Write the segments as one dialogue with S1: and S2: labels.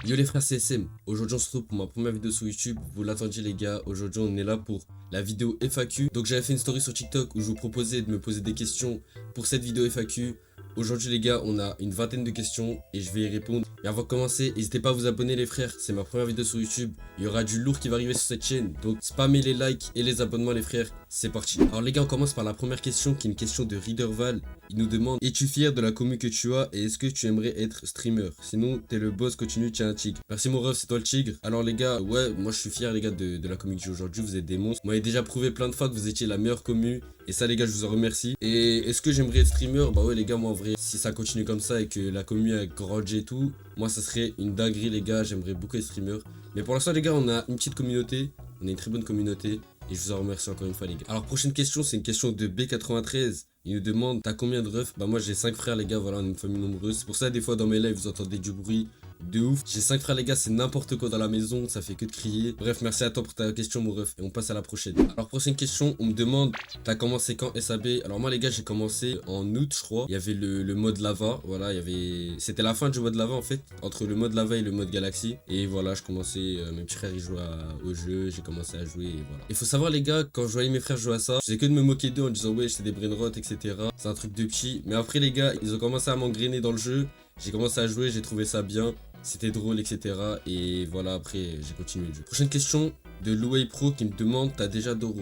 S1: Yo les frères, c'est SM. Aujourd'hui on se retrouve pour ma première vidéo sur YouTube. Vous l'attendiez les gars, aujourd'hui on est là pour la vidéo FAQ. Donc j'avais fait une story sur TikTok où je vous proposais de me poser des questions pour cette vidéo FAQ. Aujourd'hui les gars, on a une vingtaine de questions et je vais y répondre. Et avant de commencer, n'hésitez pas à vous abonner les frères, c'est ma première vidéo sur YouTube. Il y aura du lourd qui va arriver sur cette chaîne, donc spammez les likes et les abonnements les frères, c'est parti. Alors les gars, on commence par la première question qui est une question de Readerval. Il nous demande: es-tu fier de la commu que tu as et est-ce que tu aimerais être streamer? Sinon t'es le boss, continue, tiens un tigre. Merci mon ref, c'est toi le tigre. Alors les gars, ouais, moi je suis fier les gars de la commu que j'ai aujourd'hui, vous êtes des monstres. Moi j'ai déjà prouvé plein de fois que vous étiez la meilleure commu. Et ça les gars, je vous en remercie. Et est-ce que j'aimerais être streamer? Bah ouais les gars, moi en vrai, si ça continue comme ça et que la commu a grandi et tout, moi ça serait une dinguerie les gars, j'aimerais beaucoup être streamer. Mais pour l'instant les gars, on a une petite communauté, on a une très bonne communauté. Et je vous en remercie encore une fois les gars. Alors prochaine question, c'est une question de B93. Il nous demande: t'as combien de refs? Bah moi j'ai 5 frères les gars, voilà, on est une famille nombreuse. C'est pour ça des fois dans mes lives vous entendez du bruit de ouf. J'ai 5 frères les gars, c'est n'importe quoi dans la maison, ça fait que de crier. Bref, merci à toi pour ta question mon ref. Et on passe à la prochaine. Alors prochaine question, on me demande: t'as commencé quand SAB? Alors moi les gars, j'ai commencé en août je crois. Il y avait le mode lava, voilà, il y avait... C'était la fin du mode lava en fait, entre le mode lava et le mode galaxie. Et voilà, je commençais, mes petits frères ils jouaient au jeu, j'ai commencé à jouer et voilà. Il faut savoir les gars, quand je voyais mes frères jouer à ça, je faisais que de me moquer d'eux en disant ouais j'étais des brainrot etc. C'est un truc de petit. Mais après les gars, ils ont commencé à m'engrainer dans le jeu. J'ai commencé à jouer, j'ai trouvé ça bien. C'était drôle, etc. Et voilà, après, j'ai continué le jeu. Prochaine question de Louay Pro qui me demande: t'as déjà Doro?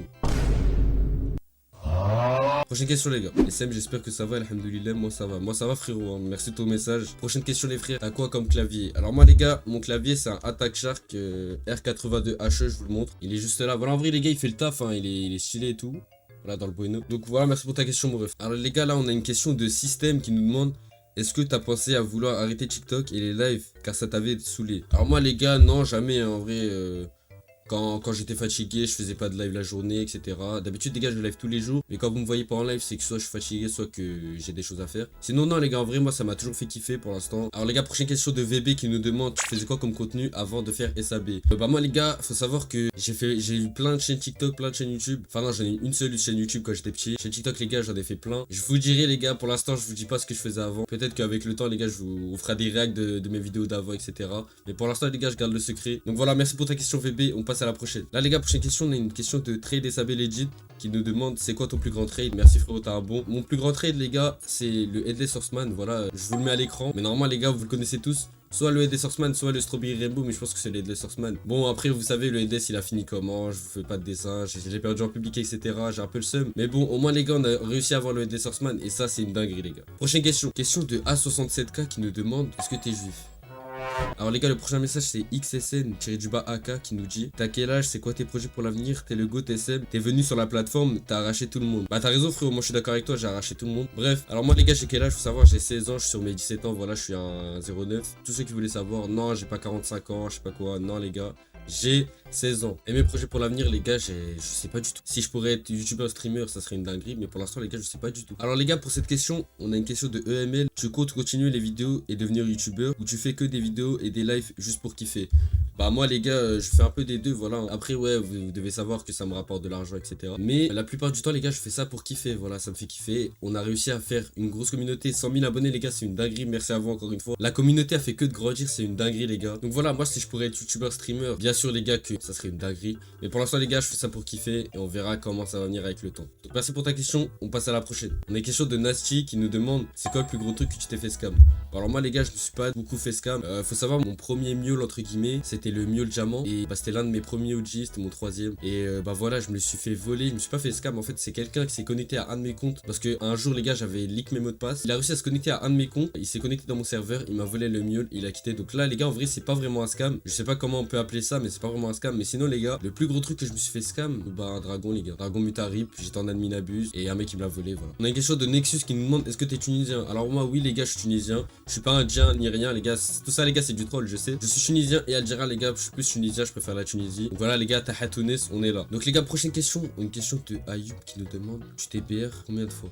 S1: Prochaine question les gars. SM, j'espère que ça va, alhamdoulilah, moi ça va. Moi ça va frérot, hein. Merci de ton message. Prochaine question les frères, t'as quoi comme clavier? Alors moi les gars, mon clavier c'est un Attack Shark R82HE, je vous le montre. Il est juste là. Voilà, en vrai les gars, il fait le taf, hein. Il est stylé et tout. Voilà, dans le bueno. Donc voilà, merci pour ta question mon ref. Alors les gars, là on a une question de Système qui nous demande: est-ce que t'as pensé à vouloir arrêter TikTok et les lives car ça t'avait saoulé? Alors moi les gars, non, jamais, hein, en vrai. Quand j'étais fatigué, je faisais pas de live la journée, etc. D'habitude, les gars, je live tous les jours. Mais quand vous me voyez pas en live, c'est que soit je suis fatigué, soit que j'ai des choses à faire. Sinon, non, les gars, en vrai, moi, ça m'a toujours fait kiffer pour l'instant. Alors, les gars, prochaine question de VB qui nous demande: tu faisais quoi comme contenu avant de faire SAB? Bah, moi, les gars, faut savoir que j'ai eu plein de chaînes TikTok, plein de chaînes YouTube. Enfin, non, j'en ai eu une seule chaîne YouTube quand j'étais petit. Chaîne TikTok, les gars, j'en ai fait plein. Je vous dirai, les gars, pour l'instant, je vous dis pas ce que je faisais avant. Peut-être qu'avec le temps, les gars, je vous ferai des réacts de mes vidéos d'avant, etc. Mais pour l'instant, les gars, je garde le secret. Donc voilà, merci pour ta question, VB. On passe à la prochaine. Là, les gars, prochaine question, on a une question de Trade SAB Legit qui nous demande: c'est quoi ton plus grand trade? Merci frérot, t'as un bon. Mon plus grand trade les gars, c'est le Headless Horseman. Voilà, je vous le mets à l'écran. Mais normalement les gars, vous le connaissez tous. Soit le Headless Horseman, soit le Strawberry Rainbow, mais je pense que c'est le Headless Horseman. Bon, après, vous savez, le Headless, il a fini comment? Je vous fais pas de dessin, j'ai perdu en public, etc. J'ai un peu le seum. Mais bon, au moins, les gars, on a réussi à avoir le Headless Horseman, et ça, c'est une dinguerie, les gars. Prochaine question. Question de A67K qui nous demande: est-ce que t'es juif? Alors les gars, le prochain message c'est XSN-AK qui nous dit: t'as quel âge, c'est quoi tes projets pour l'avenir, t'es le GOAT SM, t'es venu sur la plateforme, t'as arraché tout le monde. Bah t'as raison frérot, moi je suis d'accord avec toi, j'ai arraché tout le monde. Bref, alors moi les gars, j'ai quel âge? Faut savoir, j'ai 16 ans, je suis sur mes 17 ans, voilà, je suis un 09. Tous ceux qui voulaient savoir, non, j'ai pas 45 ans, je sais pas quoi, non les gars, j'ai 16 ans. Et mes projets pour l'avenir, les gars, je sais pas du tout. Si je pourrais être youtubeur streamer, ça serait une dinguerie. Mais pour l'instant, les gars, je sais pas du tout. Alors, les gars, pour cette question, on a une question de EML. Tu comptes continuer les vidéos et devenir youtubeur, ou tu fais que des vidéos et des lives juste pour kiffer? Bah, moi, les gars, je fais un peu des deux, voilà. Après, ouais, vous devez savoir que ça me rapporte de l'argent, etc. Mais la plupart du temps, les gars, je fais ça pour kiffer. Voilà, ça me fait kiffer. On a réussi à faire une grosse communauté. 100 000 abonnés, les gars, c'est une dinguerie. Merci à vous encore une fois. La communauté a fait que de grandir, c'est une dinguerie, les gars. Donc voilà, moi, si je pourrais être youtubeur streamer, bien sûr, les gars, que ça serait une dinguerie. Mais pour l'instant les gars, je fais ça pour kiffer et on verra comment ça va venir avec le temps. Donc merci pour ta question, on passe à la prochaine. On a une question de Nasty qui nous demande: c'est quoi le plus gros truc que tu t'es fait scam? Alors moi les gars, je me suis pas beaucoup fait scam. Faut savoir, mon premier mule entre guillemets, c'était le mule diamant. Et bah c'était l'un de mes premiers OG, c'était mon troisième. Et bah voilà, je me le suis fait voler, je me suis pas fait scam. En fait c'est quelqu'un qui s'est connecté à un de mes comptes. Parce que un jour les gars, j'avais leak mes mots de passe. Il a réussi à se connecter à un de mes comptes. Il s'est connecté dans mon serveur, il m'a volé le mule, il a quitté. Donc là les gars, en vrai c'est pas vraiment un scam. Je sais pas comment on peut appeler ça, mais c'est pas vraiment un scam. Mais sinon les gars, le plus gros truc que je me suis fait scam, bah un dragon les gars. Dragon mutarip, j'étais en admin abuse et un mec qui me l'a volé, voilà. On a une question de Nexus qui nous demande: est-ce que t'es tunisien? Alors moi oui les gars, je suis tunisien. Je suis pas indien ni rien les gars. Tout ça les gars, c'est du troll, je sais. Je suis tunisien et algérien les gars, je suis plus tunisien, je préfère la Tunisie. Donc voilà les gars, Taha Tunis, on est là. Donc les gars, prochaine question. Une question de Ayoub qui nous demande: tu t'es BR combien de fois?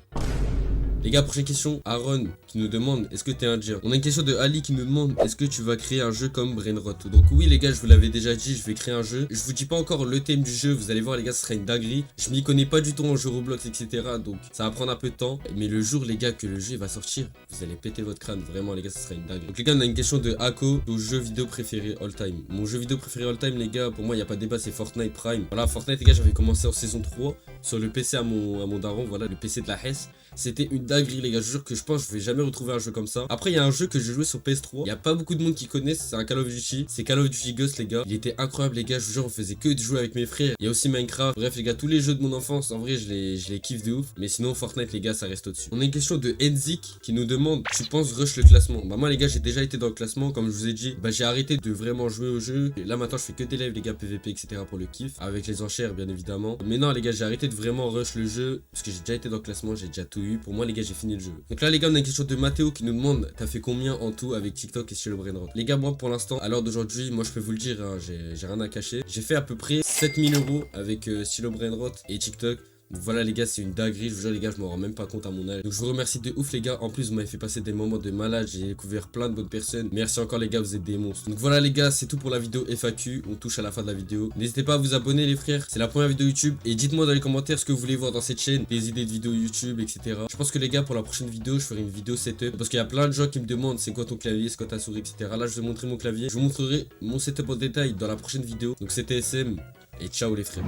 S1: Les gars, prochaine question. Aaron qui nous demande est-ce que t'es indien. On a une question de Ali qui nous demande est-ce que tu vas créer un jeu comme Brainrot. Donc oui les gars, je vous l'avais déjà dit, je vais créer un jeu. Je vous dis pas encore le thème du jeu, vous allez voir les gars, ce sera une dinguerie. Je m'y connais pas du tout en jeu Roblox, etc. Donc ça va prendre un peu de temps. Mais le jour les gars que le jeu va sortir, vous allez péter votre crâne. Vraiment les gars, ça sera une dinguerie. Donc les gars, on a une question de Ako, au jeu vidéo préféré all time. Mon jeu vidéo préféré all time les gars, pour moi il n'y a pas de débat, c'est Fortnite Prime. Voilà, Fortnite les gars, j'avais commencé en saison 3 sur le PC à mon daron, voilà, le PC de la Hesse. C'était une dinguerie les gars, je jure que je pense que je vais jamais retrouver un jeu comme ça. Après il y a un jeu que j'ai joué sur PS3, il y a pas beaucoup de monde qui connaissent, c'est un Call of Duty, c'est Call of Duty Ghost les gars. Il était incroyable les gars, je vous jure on faisait que de jouer avec mes frères. Il y a aussi Minecraft, bref les gars, tous les jeux de mon enfance, en vrai je les kiffe de ouf. Mais sinon Fortnite les gars, ça reste au-dessus. On a une question de Enzik qui nous demande tu penses rush le classement. Bah moi les gars, j'ai déjà été dans le classement, comme je vous ai dit, bah j'ai arrêté de vraiment jouer au jeu. Et là maintenant je fais que des lives les gars, PVP etc pour le kiff, avec les enchères bien évidemment. Mais non les gars, j'ai arrêté de vraiment rush le jeu, parce que j'ai déjà été dans le classement, j'ai déjà tout eu. Pour moi les gars, j'ai fini le jeu. Donc là les gars, on a une question de Mathéo qui nous demande t'as fait combien en tout avec TikTok et Stylo Brainrot. Les gars, moi pour l'instant, à l'heure d'aujourd'hui, moi je peux vous le dire, hein, j'ai rien à cacher. J'ai fait à peu près 7000 € avec Stylo Brainrot et TikTok. Donc voilà les gars, c'est une dinguerie, je vous jure les gars, je m'en rends même pas compte à mon âge. Donc je vous remercie de ouf les gars, en plus vous m'avez fait passer des moments de malade, j'ai découvert plein de bonnes personnes. Merci encore les gars, vous êtes des monstres. Donc voilà les gars, c'est tout pour la vidéo FAQ, on touche à la fin de la vidéo. N'hésitez pas à vous abonner les frères, c'est la première vidéo YouTube. Et dites-moi dans les commentaires ce que vous voulez voir dans cette chaîne, des idées de vidéos YouTube, etc. Je pense que les gars, pour la prochaine vidéo, je ferai une vidéo setup. Parce qu'il y a plein de gens qui me demandent c'est quoi ton clavier, c'est quoi ta souris, etc. Là je vais montrer mon clavier, je vous montrerai mon setup en détail dans la prochaine vidéo. Donc c'était SM, et ciao les frères.